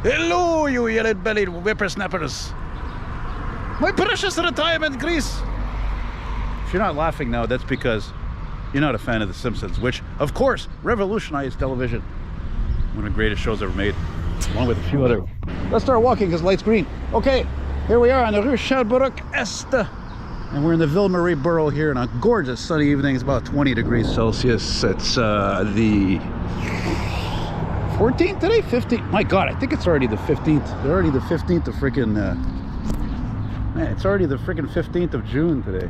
Hello, you yellow-bellied whippersnappers. My precious retirement Greece. If you're not laughing now, that's because you're not a fan of The Simpsons, which, of course, revolutionized television. One of the greatest shows ever made, along with a few other. Let's start walking because light's green. Okay, here we are on the Rue Shelby Est. And we're in the Ville-Marie borough here on a gorgeous sunny evening. It's about 20 degrees Celsius. It's the 14th today? 15th? My God, I think it's already the 15th. They're already the 15th of freaking... man, it's already the freaking 15th of June today.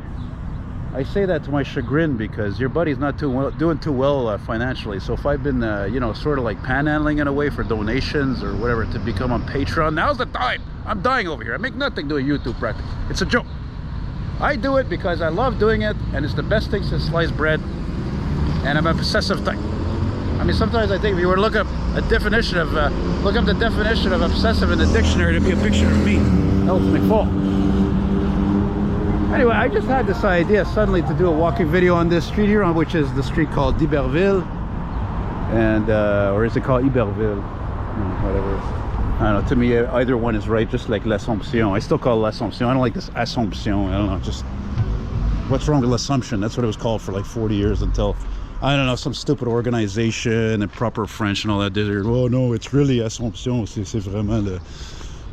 I say that to my chagrin because your buddy's not doing too well financially. So if I've been, you know, sort of like panhandling in a way for donations or whatever to become on Patreon, now's the time. I'm dying over here. I make nothing doing YouTube practice. It's a joke. I do it because I love doing it, and it's the best thing since sliced bread. And I'm an obsessive type. I mean, sometimes I think if you were to look up a definition of, look up the definition of obsessive in the dictionary, there'd be a picture of me, Elton McFall. Anyway, I just had this idea suddenly to do a walking video on this street here, on which is the street called Iberville, and or is it called Iberville? Whatever. I don't know. To me, either one is right. Just like l'Assomption. I still call it l'Assomption. I don't like this Assomption. I don't know. Just what's wrong with l'Assomption? That's what it was called for like 40 years until, I don't know, some stupid organization and proper French and all that did. Oh no, it's really Assomption. C'est vraiment le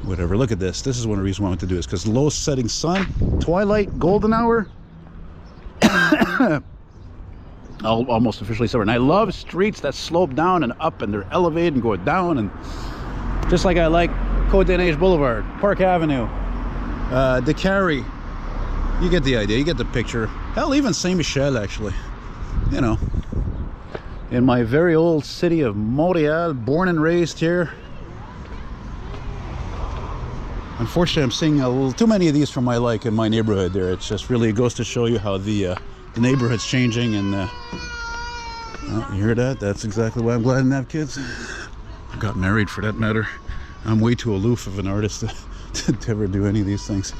whatever. Look at this. This is one of the reasons why I want to do this, because low setting sun, twilight, golden hour. Almost officially summer. And I love streets that slope down and up, and they're elevated and go down, and just like I like Côte des Neiges Boulevard, Park Avenue, De Carry. You get the idea. You get the picture. Hell, even Saint Michel, actually. You know, in my very old city of Montreal, born and raised here. Unfortunately, I'm seeing a little too many of these from my like in my neighborhood there. It's just really, it goes to show you how the neighborhood's changing. And well, you hear that? That's exactly why I'm glad I didn't have kids. I got married, for that matter. I'm way too aloof of an artist to ever do any of these things.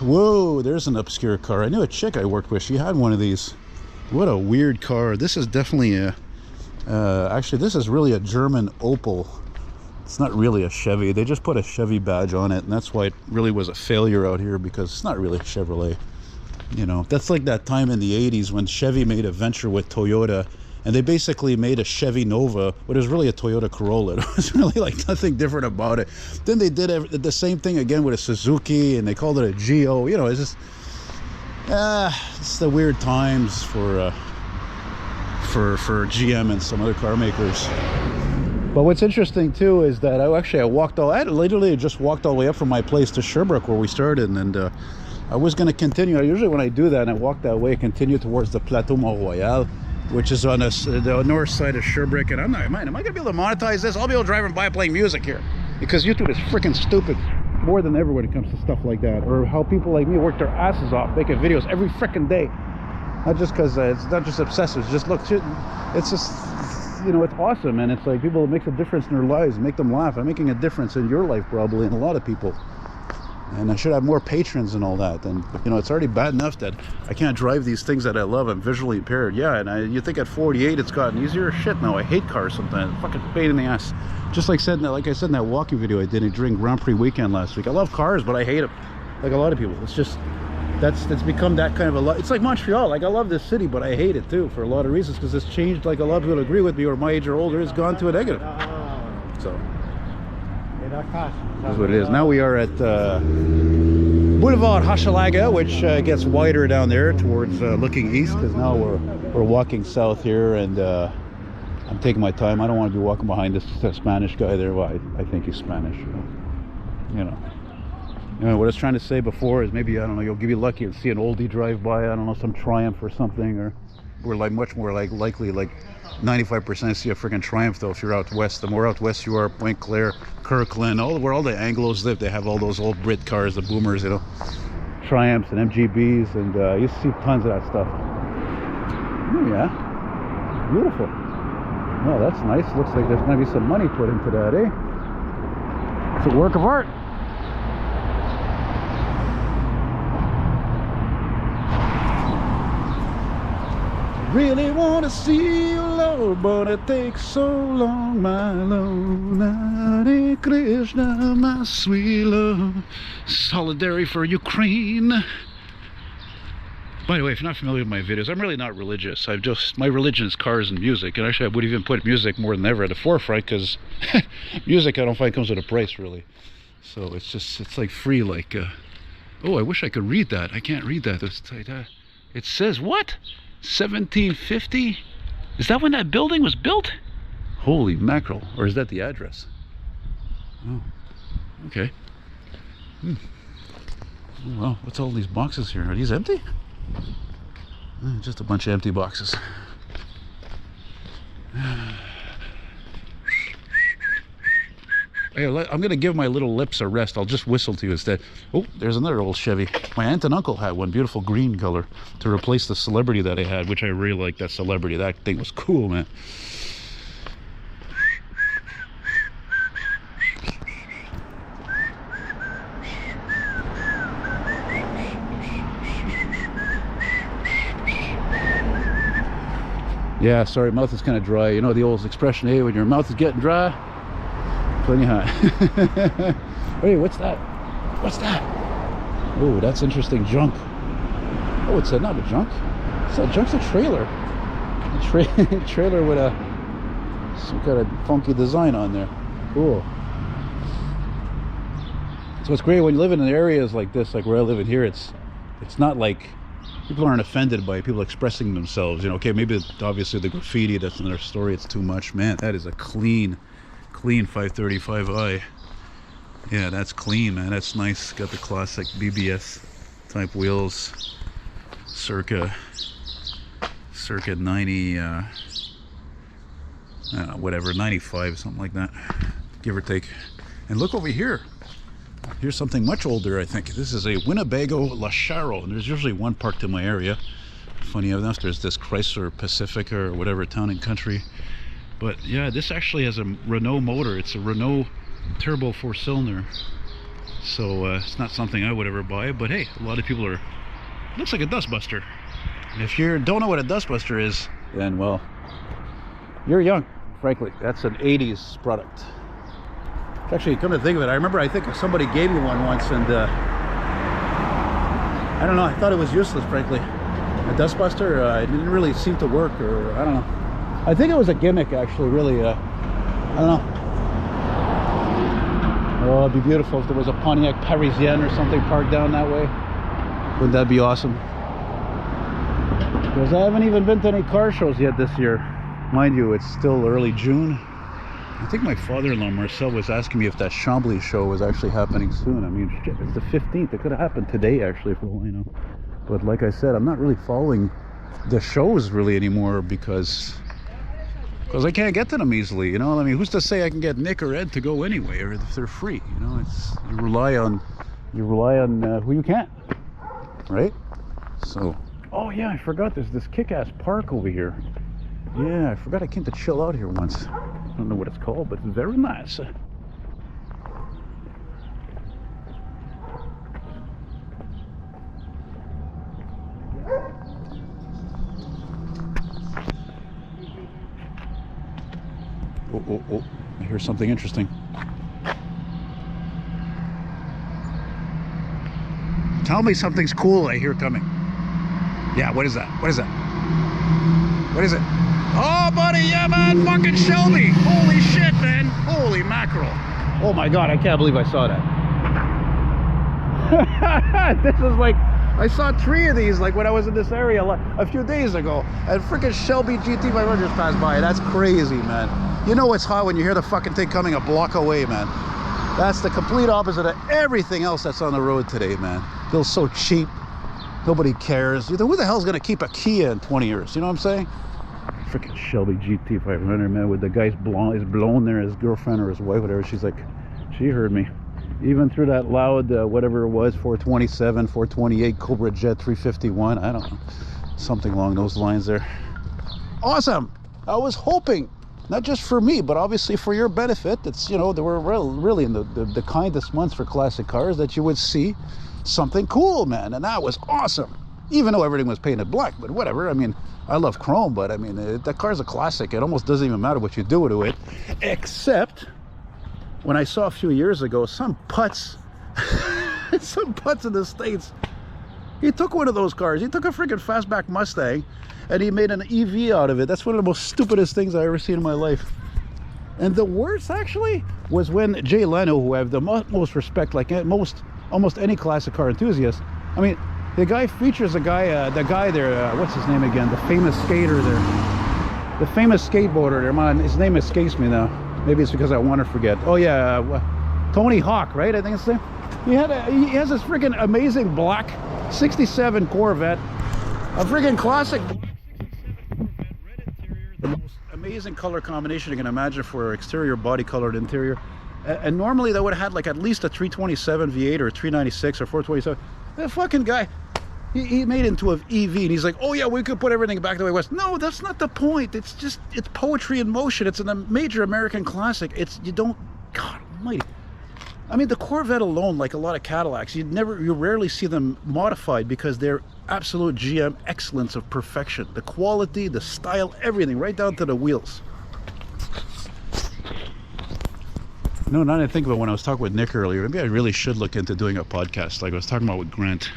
Whoa, there's an obscure car. I knew a chick I worked with. She had one of these. What a weird car. This is definitely a actually, this is really a German Opel. It's not really a Chevy. They just put a Chevy badge on it, and that's why it really was a failure out here, because it's not really a Chevrolet. You know, that's like that time in the 80s when Chevy made a venture with Toyota, and they basically made a Chevy Nova, but it was really a Toyota Corolla. It was really like nothing different about it. Then they did the same thing again with a Suzuki, and they called it a Geo. You know, it's just it's the weird times for GM and some other car makers. But what's interesting too is that I literally just walked all the way up from my place to Sherbrooke where we started, and I was going to continue. Usually when I do that and I walk that way, I continue towards the Plateau Mont-Royal, which is on the north side of Sherbrooke. And I'm not, man, am I going to be able to monetize this? I'll be able to drive and by playing music here, because YouTube is freaking stupid more than ever when it comes to stuff like that, or how people like me work their asses off making videos every freaking day. Not just because it's not just obsessive. It's just, look, it's just, you know, it's awesome, and it's like people, it makes a difference in their lives, make them laugh. I'm making a difference in your life probably, and a lot of people. And I should have more patrons and all that. And you know, it's already bad enough that I can't drive these things that I love. I'm visually impaired. Yeah, and you think at 48 it's gotten easier? Shit, no, I hate cars sometimes. Fucking pain in the ass. Just like I said in that walking video I did during Grand Prix weekend last week. I love cars, but I hate them. Like a lot of people. It's just, it's become that kind of a lot. It's like Montreal. Like, I love this city, but I hate it too for a lot of reasons, because it's changed. Like, a lot of people agree with me, or my age or older, it's gone to a negative. So that's what it is. Now we are at Boulevard Hochelaga, which gets wider down there towards looking east, because now we're walking south here, and I'm taking my time. I don't want to be walking behind this Spanish guy there. Well, I think he's Spanish. You know. What I was trying to say before is maybe, I don't know, you'll be lucky and see an oldie drive by. I don't know, some Triumph or something, or we're like much more like likely, like 95% see a freaking Triumph though if you're out west. The more out west you are, Point Claire, Kirkland, where all the Anglos live, they have all those old Brit cars, the boomers, you know, Triumphs and MGBs, and you see tons of that stuff. Oh, yeah, beautiful. Oh, that's nice. Looks like there's gonna be some money put into that, eh? It's a work of art. Really want to see you, Lord. Oh, but it takes so long, my love. Hare Krishna, my sweet love. Solidarity for Ukraine. By the way, if you're not familiar with my videos, I'm really not religious. My religion is cars and music. And actually, I would even put music more than ever at the forefront, because music I don't find comes with a price, really. So it's like free, like, oh, I wish I could read that. I can't read that. It says, what? 1750? Is that when that building was built? Holy mackerel. Or is that the address? Oh, okay. Oh, well, what's all these boxes here? Are these empty? Just a bunch of empty boxes. Hey, I'm gonna give my little lips a rest. I'll just whistle to you instead. Oh, there's another old Chevy. My aunt and uncle had one, beautiful green color, to replace the Celebrity that I had, which I really like. That Celebrity. That thing was cool, man. Yeah, sorry, mouth is kind of dry. You know the old expression, hey, when your mouth is getting dry, plenty hot. Hey, what's that? What's that? Oh, that's interesting junk. Oh, it's not a junk. It's a junk's a trailer. A trailer with some kind of funky design on there. Cool. So it's great when you live in areas like this, like where I live in here. It's not like people aren't offended by people expressing themselves. You know, okay, maybe obviously the graffiti, that's another story. It's too much. Man, that is a clean 535i. Yeah, that's clean, man. That's nice. Got the classic BBS type wheels, circa 90 I don't know, whatever, 95, something like that, give or take. And look over here. Here's something much older, I think. This is a Winnebago Lacharo, and there's usually one parked in my area. Funny enough, there's this Chrysler Pacifica or whatever, Town and Country. But yeah, this actually has a Renault motor. It's a Renault turbo 4-cylinder. So it's not something I would ever buy, but hey, a lot of people are, looks like a dustbuster. And if you don't know what a dustbuster is, then well, you're young, frankly. That's an 80s product. Actually, come to think of it, I think somebody gave me one once, and I don't know, I thought it was useless, frankly. A dustbuster, it didn't really seem to work, or I don't know. I think it was a gimmick, actually, really. I don't know. Oh, it'd be beautiful if there was a Pontiac Parisienne or something parked down that way. Wouldn't that be awesome? Because I haven't even been to any car shows yet this year. Mind you, it's still early June. I think my father-in-law Marcel was asking me if that Chambly show was actually happening soon. I mean, shit, it's the 15th. It could have happened today, actually, for all I know. But like I said, I'm not really following the shows really anymore because I can't get to them easily. You know, I mean, who's to say I can get Nick or Ed to go anyway, or if they're free? You know, you rely on who you can, right? So, oh yeah, I forgot there's this kick-ass park over here. Yeah, I forgot I came to chill out here once. I don't know what it's called, but it's very nice. Oh, I hear something interesting. Tell me something's cool I hear coming. Yeah, what is that? What is that? What is it? Oh, buddy, yeah, man, fucking Shelby. Holy shit, man. Holy mackerel. Oh my God, I can't believe I saw that. This is like, I saw 3 of these like when I was in this area a few days ago, and freaking Shelby GT 500 just passed by. That's crazy, man. You know it's hot when you hear the fucking thing coming a block away, man. That's the complete opposite of everything else that's on the road today, man. Feels so cheap. Nobody cares. Who the hell's gonna keep a Kia in 20 years? You know what I'm saying? Freaking Shelby GT 500, man, with the guy's blown there, his girlfriend or his wife, whatever. She's like, she heard me. Even through that loud, whatever it was, 427, 428, Cobra Jet 351, I don't know. Something along those lines there. Awesome! I was hoping, not just for me, but obviously for your benefit. It's, you know, they were really in the kindest months for classic cars, that you would see something cool, man. And that was awesome. Even though everything was painted black, but whatever. I mean, I love chrome, but I mean, that car's a classic. It almost doesn't even matter what you do to it, except when I saw a few years ago some putz, some putz in the States. He took one of those cars. He took a freaking fastback Mustang, and he made an EV out of it. That's one of the most stupidest things I ever seen in my life. And the worst, actually, was when Jay Leno, who I have the most respect, like almost any classic car enthusiast. I mean, the guy features the guy there, what's his name again? The famous skater there. The famous skateboarder there. Man, his name escapes me now. Maybe it's because I want to forget. Oh yeah, Tony Hawk, right? I think it's the name. He has this freaking amazing black 67 Corvette. A freaking classic black 67 Corvette, red interior. The most amazing color combination you can imagine for exterior body colored interior. And normally that would have had like at least a 327 V8 or a 396 or 427. The fucking guy, he made it into an EV, and he's like, oh yeah, we could put everything back the way it was. No, that's not the point. It's just, it's poetry in motion. It's a major American classic. You don't, God almighty. I mean, the Corvette alone, like a lot of Cadillacs, you rarely see them modified because they're absolute GM excellence of perfection. The quality, the style, everything, right down to the wheels. No, now that I think about when I was talking with Nick earlier, maybe I really should look into doing a podcast like I was talking about with Grant.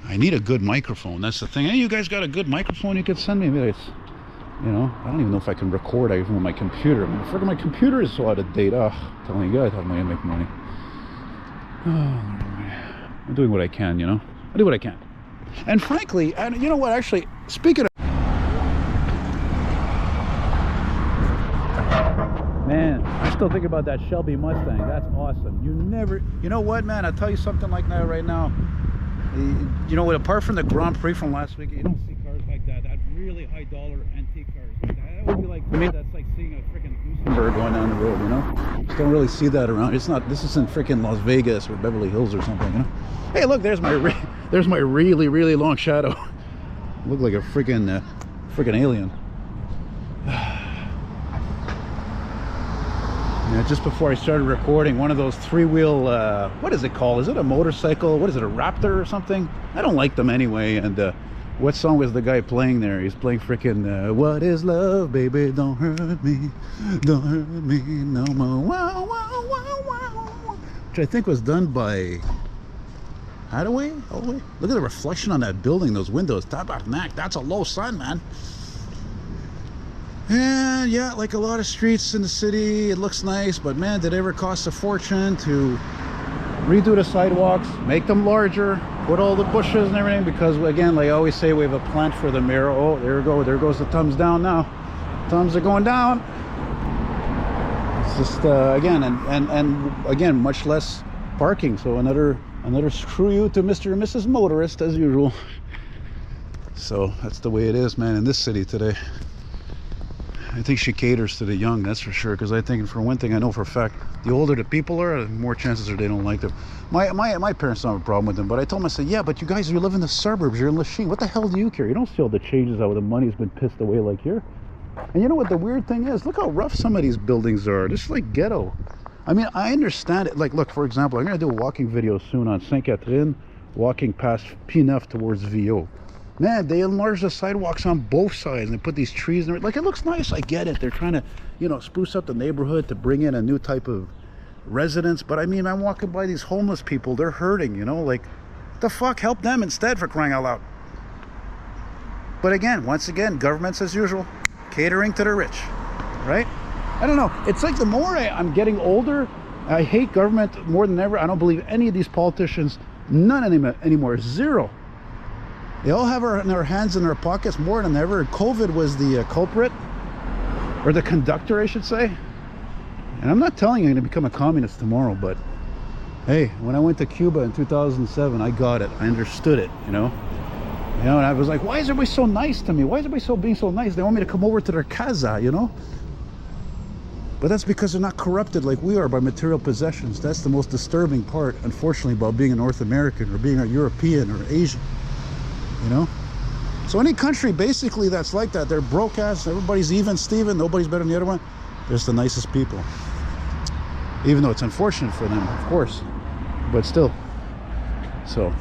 I need a good microphone. That's the thing. Hey, you guys got a good microphone you could send me? Maybe it's, you know, I don't even know if I can record even with my computer. I mean, freaking my computer is so out of date. Oh, I'm telling you guys, how am I gonna make money? Oh, I'm doing what I can, you know. I do what I can. And frankly, and you know what? Actually, speaking of, man, I still think about that Shelby Mustang. That's awesome. You know what, man? I'll tell you something like that right now. You know what? Apart from the Grand Prix from last week, you don't see cars like that. That really high dollar antique cars. That would be like, to me, that's like seeing a freaking Gutenberg going down the road, you know? Just don't really see that around. It's not, this isn't freaking Las Vegas or Beverly Hills or something, you know? Hey, look, there's my really, really long shadow. Look like a freaking alien. Yeah, just before I started recording, one of those three-wheel, what is it called? Is it a motorcycle? What is it, a Raptor or something? I don't like them anyway. And what song was the guy playing there? He's playing freaking, what is love, baby? Don't hurt me no more. Wow, wow, wow, wow. Which I think was done by Hathaway. Look at the reflection on that building, those windows. Tabarnak, that's a low sun, man. And yeah, like a lot of streets in the city, it looks nice, but man, did it ever cost a fortune to redo the sidewalks, make them larger, put all the bushes and everything, because again, like I always say, we have a plant for the mirror. Oh, there we go, there goes the thumbs down now. Thumbs are going down. It's just again, and again, much less parking, so another screw you to Mr. and Mrs. Motorist as usual. So that's the way it is, man, in this city today. I think she caters to the young, that's for sure, because I think, for one thing, I know for a fact, the older the people are, the more chances are they don't like them. My parents don't have a problem with them, but I told them, I said, yeah, but you guys, you live in the suburbs, you're in Lachine, what the hell do you care? You don't see all the changes how the money's been pissed away like here. And you know what the weird thing is? Look how rough some of these buildings are. This is like ghetto. I mean, I understand it. Like, look, for example, I'm going to do a walking video soon on Sainte Catherine, walking past P9 towards VO. Man, they enlarge the sidewalks on both sides and put these trees in it. Like, it looks nice, I get it. They're trying to, you know, spruce up the neighborhood to bring in a new type of residents. But I mean, I'm walking by these homeless people, they're hurting, you know, like, what the fuck, help them instead, for crying out loud. But again, once again, governments as usual, catering to the rich, right? I don't know, it's like the more I'm getting older, I hate government more than ever. I don't believe any of these politicians, none anymore, zero. They all have their hands in their pockets more than ever. COVID was the culprit, or the conductor, I should say. And I'm not telling you I'm going to become a communist tomorrow, but hey, when I went to Cuba in 2007, I got it. I understood it, you know. And I was like, why is everybody so nice to me? Why is everybody being so nice? They want me to come over to their casa, you know. But that's because they're not corrupted like we are by material possessions. That's the most disturbing part, unfortunately, about being a North American or being a European or Asian. You know, so any country basically that's like that, they're broke ass, everybody's even Steven, nobody's better than the other one. They're just the nicest people, even though it's unfortunate for them, of course, but still. So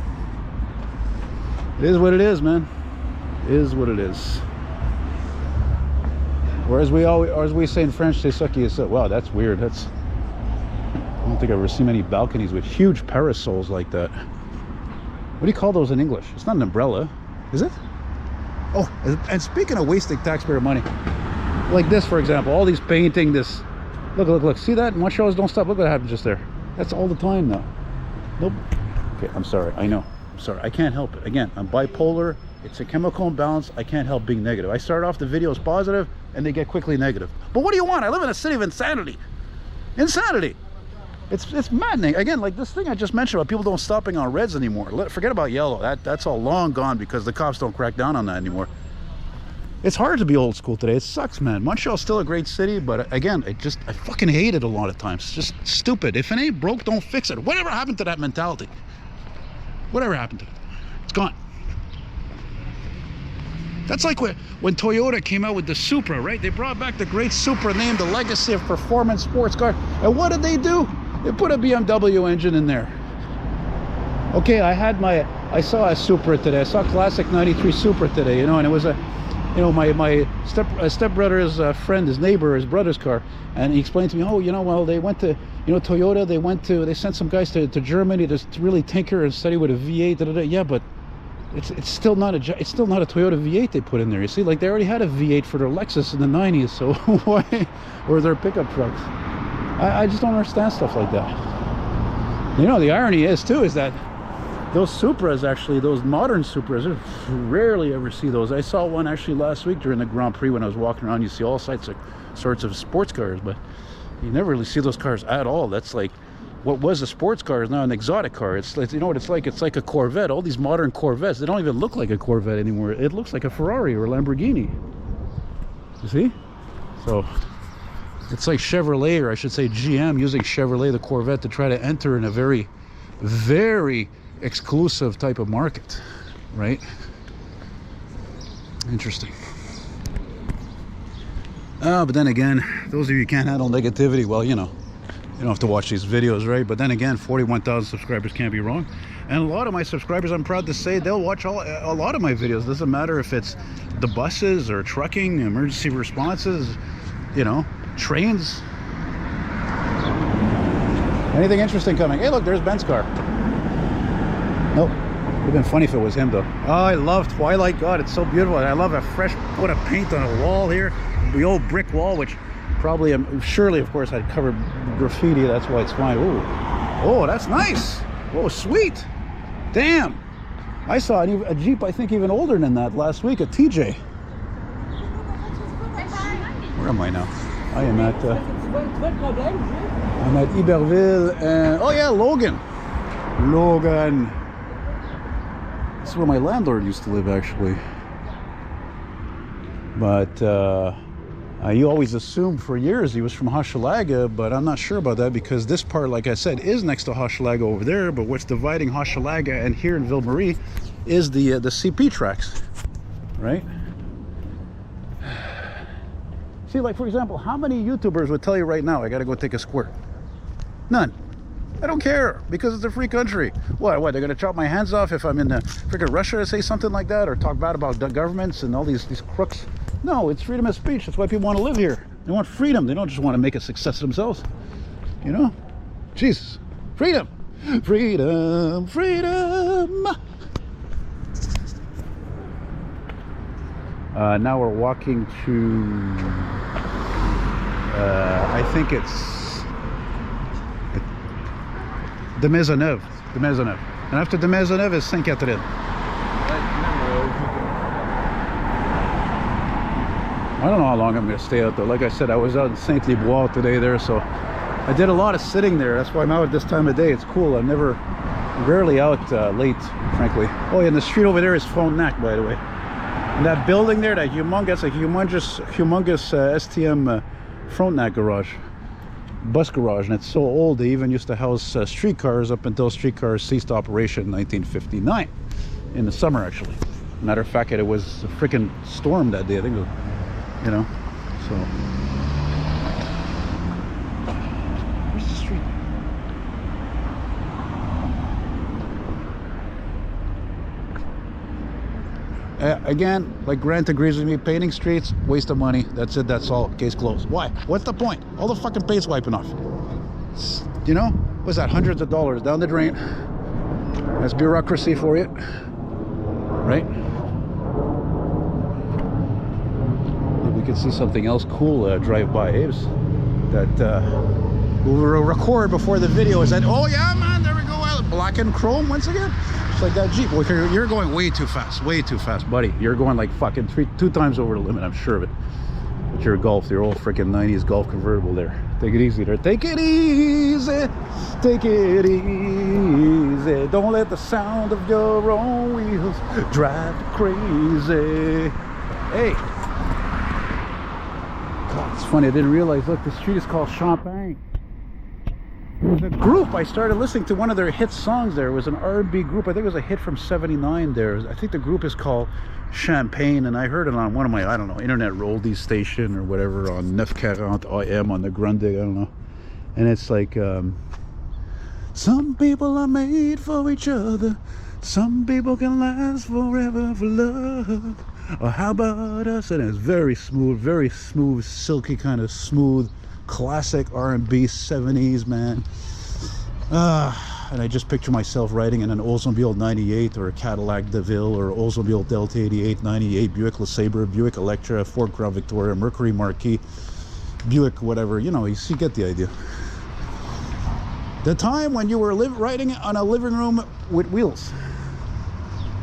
It is what it is, man. It is what it is. Or as we say in French, c'est ça qui est ça. Wow, that's weird. I don't think I've ever seen many balconies with huge parasols like that. What do you call those in English? It's not an umbrella, is it? Oh, and speaking of wasting taxpayer money, like this, for example, all these painting, this, look, see that? Montreal's don't stop. Look what happened just there. That's all the time now. Nope. Okay, I'm sorry. I know. I'm sorry. I can't help it. Again, I'm bipolar. It's a chemical imbalance. I can't help being negative. I start off the videos positive, and they get quickly negative. But what do you want? I live in a city of insanity. Insanity. It's maddening. Again, like this thing I just mentioned about people don't stopping on reds anymore. Forget about yellow. That's all long gone because the cops don't crack down on that anymore. It's hard to be old school today. It sucks, man. Montreal's still a great city, but again, I fucking hate it a lot of times. It's just stupid. If it ain't broke, don't fix it. Whatever happened to that mentality? Whatever happened to it? It's gone. That's like when Toyota came out with the Supra, right? They brought back the great Supra name, the legacy of performance sports car. And what did they do? They put a BMW engine in there. Okay, I saw a Supra today. I saw a classic 93 Supra today, you know, and it was my stepbrother's friend, his neighbor, his brother's car, and he explained to me, oh, well, they went to, Toyota, they sent some guys to Germany to really tinker and study with a V8, yeah, but it's still not a Toyota V8 they put in there. You see, like they already had a V8 for their Lexus in the 90s, so why, or their pickup trucks? I just don't understand stuff like that. The irony is too is that those Supras, actually, those modern Supras, I rarely ever see those. I saw one actually last week during the Grand Prix when I was walking around. You see all sorts of sports cars, but you never really see those cars at all. That's like what was a sports car is now an exotic car. It's you know what it's like? It's like a Corvette. All these modern Corvettes, they don't even look like a Corvette anymore. It looks like a Ferrari or a Lamborghini. You see? So it's like Chevrolet, or I should say GM, using Chevrolet, the Corvette, to try to enter in a very, very exclusive type of market, right? Interesting. But then again, those of you who can't handle negativity, well, you don't have to watch these videos, right? But then again, 41,000 subscribers can't be wrong. And a lot of my subscribers, I'm proud to say, they'll watch a lot of my videos. Doesn't matter if it's the buses or trucking, emergency responses, trains. Anything interesting coming? Hey, look, there's Ben's car. Nope. It would have been funny if it was him, though. Oh, I love Twilight. God, it's so beautiful. I love a fresh coat of paint on a wall here. The old brick wall, which probably, surely, of course, I'd covered graffiti. That's why it's fine. Ooh. Oh, that's nice. Oh, sweet. Damn. I saw a Jeep, I think, even older than that last week, a TJ. Where am I now? I am at Iberville and oh yeah, Logan. This is where my landlord used to live, actually. But you always assumed for years he was from Hochelaga, but I'm not sure about that because this part, like I said, is next to Hochelaga over there. But what's dividing Hochelaga and here in Ville-Marie is the CP tracks, right? See, like for example, how many YouTubers would tell you right now, I gotta go take a squirt? None. I don't care because it's a free country. What? They're gonna chop my hands off if I'm in freaking Russia to say something like that or talk bad about the governments and all these crooks? No, it's freedom of speech. That's why people want to live here. They want freedom. They don't just want to make a success of themselves. Jesus. Freedom. Freedom. Freedom. Now we're walking to, I think it's de Maisonneuve. De Maisonneuve. And after de Maisonneuve is Sainte-Catherine. I don't know how long I'm going to stay out there. Like I said, I was out in Saint-Liboire today there, so I did a lot of sitting there. That's why I'm out at this time of day. It's cool. I'm rarely out late, frankly. Oh, yeah, and the street over there is Frontenac, by the way. And that building there, that humongous STM Frontenac garage, bus garage, and it's so old they even used to house streetcars up until streetcars ceased operation in 1959, in the summer actually. Matter of fact, it was a freaking storm that day. I think it was, so. Where's the street? Again, like Grant agrees with me, painting streets, waste of money. That's it, that's all. Case closed. Why? What's the point? All the fucking paint's wiping off. You know? What's that? Hundreds of dollars down the drain. That's bureaucracy for you. Right? Maybe we could see something else cool drive by, Abe's. That we'll record before the video is that, oh yeah, man, there we go. Black and chrome once again. It's like that Jeep. Well, you're going way too fast, buddy. You're going like fucking two times over the limit, I'm sure of it. But your Golf, your old freaking 90s Golf convertible there. Take it easy there. Take it easy. Take it easy. Don't let the sound of your own wheels drive you crazy. Hey. God, it's funny. I didn't realize, look, the street is called Champagne. The group, I started listening to one of their hit songs there. It was an R&B group. I think it was a hit from '79 there. I think the group is called Champagne, and I heard it on one of my, I don't know, internet roldies station or whatever on 940 AM on the Grundig, I don't know. And it's like, some people are made for each other. Some people can last forever for love. Or how about us? And it's very smooth, silky kind of smooth. Classic R&B 70s, man. And I just picture myself riding in an Oldsmobile 98 or a Cadillac DeVille or Oldsmobile Delta 88, 98, Buick LeSabre, Buick Electra, Ford Crown Victoria, Mercury Marquis, Buick whatever, you know, you get the idea. The time when you were riding on a living room with wheels.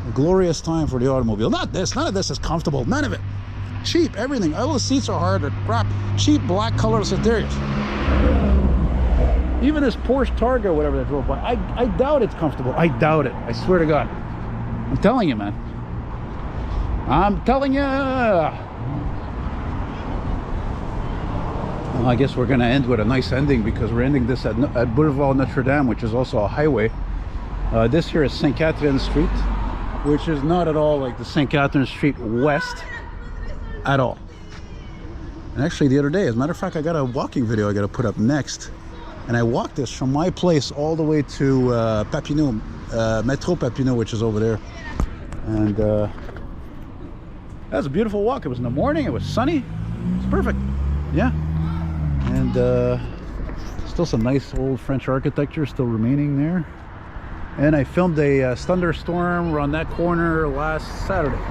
A glorious time for the automobile. Not this, none of this is comfortable, none of it. Cheap, everything. All the seats are hard, they're crap. Cheap black colorless interiors. Even this Porsche Targa, whatever that drove by, I doubt it's comfortable. I doubt it. I swear to God. I'm telling you, man. I'm telling you. Well, I guess we're gonna end with a nice ending because we're ending this at Boulevard Notre Dame, which is also a highway. This here is St. Catherine Street, which is not at all like the St. Catherine Street West. At all. And actually the other day, as a matter of fact, I got a walking video I got to put up next, and I walked this from my place all the way to Papineau, Metro Papineau, which is over there. And that was a beautiful walk. It was in the morning, it was sunny, it's perfect. Yeah. And still some nice old French architecture still remaining there. And I filmed a thunderstorm around that corner last Saturday.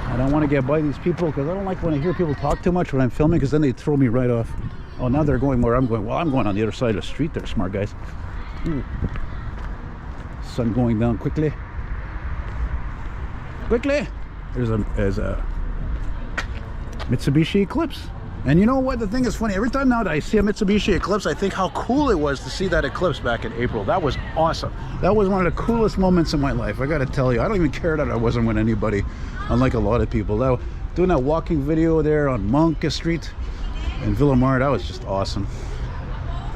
I don't want to get by these people because I don't like when I hear people talk too much when I'm filming, because then they throw me right off. Oh, now they're going where I'm going. Well, I'm going on the other side of the street there, smart guys. Ooh. Sun going down quickly. Quickly! There's a Mitsubishi Eclipse. And you know what? The thing is funny. Every time now that I see a Mitsubishi Eclipse, I think how cool it was to see that eclipse back in April. That was awesome. That was one of the coolest moments in my life. I got to tell you, I don't even care that I wasn't with anybody, unlike a lot of people. Doing that walking video there on Monk Street in Villamar, that was just awesome.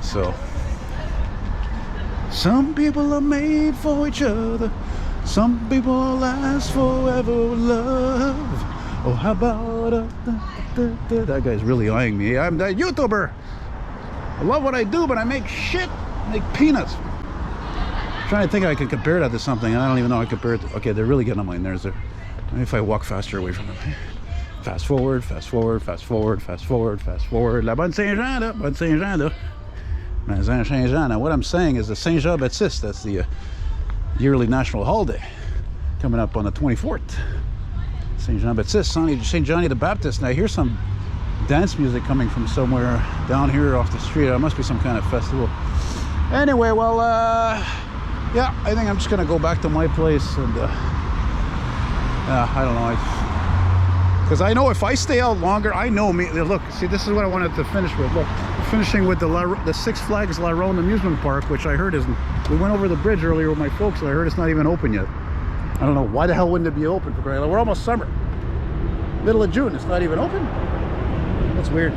So, some people are made for each other. Some people last forever with love. Oh, how about that guy's really eyeing me. I'm that YouTuber. I love what I do, but I make shit. I make peanuts. I'm trying to think I can compare that to something. I don't even know how I compare it to. Okay, they're really getting on my nerves there. Maybe if I walk faster away from them. Fast forward, fast forward, fast forward, fast forward, fast forward. La Bonne Saint-Jean, là. Bonne Saint-Jean, là. Saint-Jean. Now, what I'm saying is the Saint-Jean-Baptiste. That's the yearly national holiday coming up on the 24th. St. Jean-Baptiste, St. Johnny the Baptist. Now I hear some dance music coming from somewhere down here off the street. It must be some kind of festival. Anyway, well, yeah, I think I'm just gonna go back to my place and I don't know, because I know if I stay out longer, I know me. Look, see, this is what I wanted to finish with. Look, finishing with the Six Flags La Ronde amusement park, which I heard isn't. We went over the bridge earlier with my folks, and I heard it's not even open yet. I don't know why the hell wouldn't it be open for crying out loud? We're almost summer, middle of June. It's not even open. That's weird.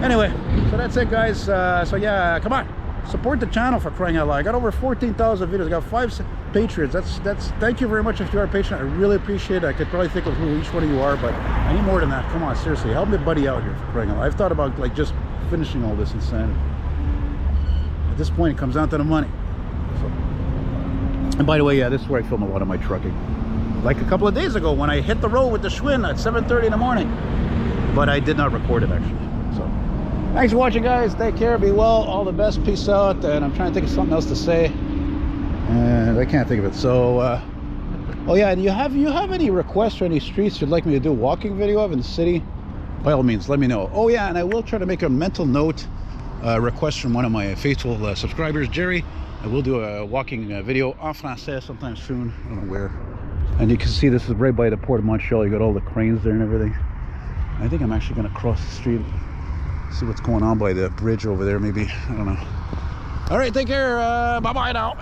Anyway, so that's it, guys. So yeah, come on, support the channel for crying out loud. I got over 14,000 videos. I got 5 patrons. That's thank you very much if you are a patron. I really appreciate it. I could probably think of who each one of you are, but I need more than that. Come on, seriously, help me buddy out here for crying out loud. I've thought about like just finishing all this insanity. At this point, it comes down to the money. So, and by the way, yeah, this is where I film a lot of my trucking. like a couple of days ago when I hit the road with the Schwinn at 7:30 in the morning. But I did not record it actually. So thanks for watching, guys. Take care, be well, all the best, peace out. And I'm trying to think of something else to say, and I can't think of it. So oh yeah, and you have any requests or any streets you'd like me to do a walking video of in the city? By all means, let me know. Oh yeah, and I will try to make a mental note request from one of my faithful subscribers, Jerry. I will do a walking video en français sometime soon. I don't know where. And you can see this is right by the port of Montreal. You got all the cranes there and everything. I think I'm actually going to cross the street, see what's going on by the bridge over there maybe. I don't know. All right, take care. Bye-bye now.